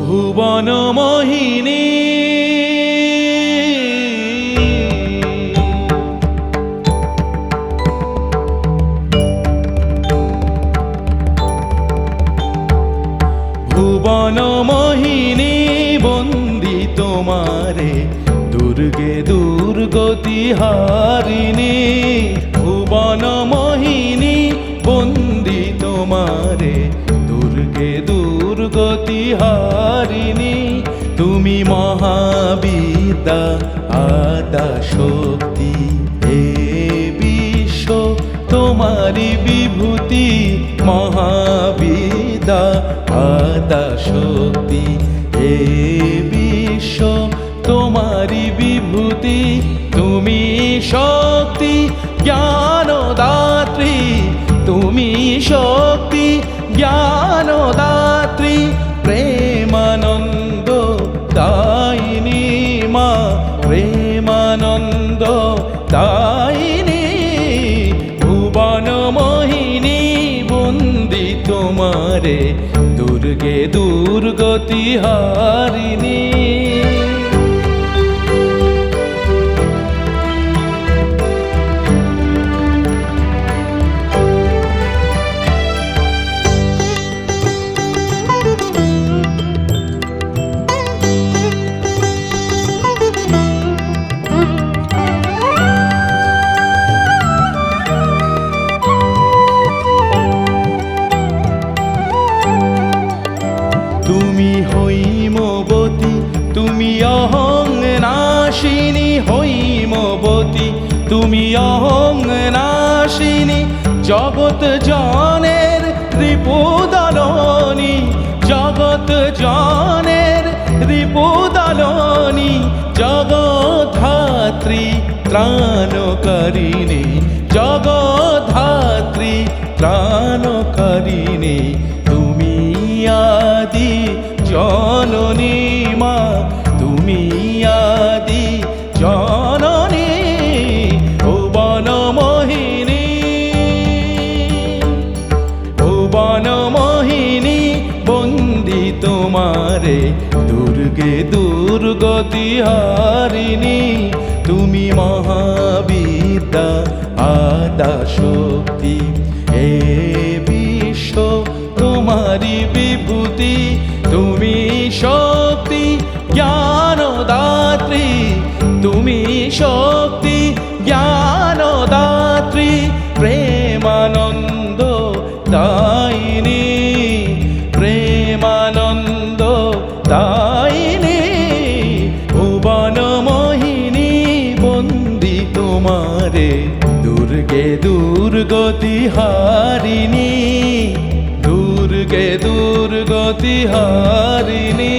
ভুবন মোহিনী ভুবন মোহিনী বন্দি তোমারে দুর্গে দুর্গতি হারিণী ভুবন মোহিনী বন্দি তোমারে দুর্গে দুর্গতি হারিণী তুমি মহাবিদ্যা আদা শক্তি হে বিশ্ব তোমারি বিভূতি মহাবিদ্যা আদা শক্তি হে বিশ্ব তোমারি বিভূতি তুমি শক্তি জ্ঞানদাত্রী তুমি শক্তি জ্ঞানদাত্রী প্রেমানন্দ দায়িনী মা প্রেমানন্দ দায়িনী ভুবন মোহিনী বন্দি তোমারে দুর্গে দুর্গতি হারিণী তুমি হৈমবতী তুমি অহং নাশিনী হৈমবতী তুমি অহং নাশিনী জগৎ জনের রিপুদালনী জগৎ জনের রিপুদালনী জগদ্ধাত্রী ত্রাণকারিণী জগদ্ধাত্রী ত্রাণকারিণী তুমি আদি জননী মা তুমি আদি জননী ভুবন মোহিনী ভুবন মোহিনী বন্দি তোমারে দুর্গে দুর্গতি হারিণী তুমি মহাবিদ্যা আদা শক্তি হে বিশ্ব তোমারি বিভূতি তুমি শক্তি জ্ঞানদাত্রী তুমি শক্তি জ্ঞানদাত্রী প্রেমানন্দ দায়িনী প্রেমানন্দ দায়িনী ভুবন মোহিনী বন্দি তোমারে দুর্গে দুর্গতি হারিণী দুর্গে দুর্গতি হারিণী।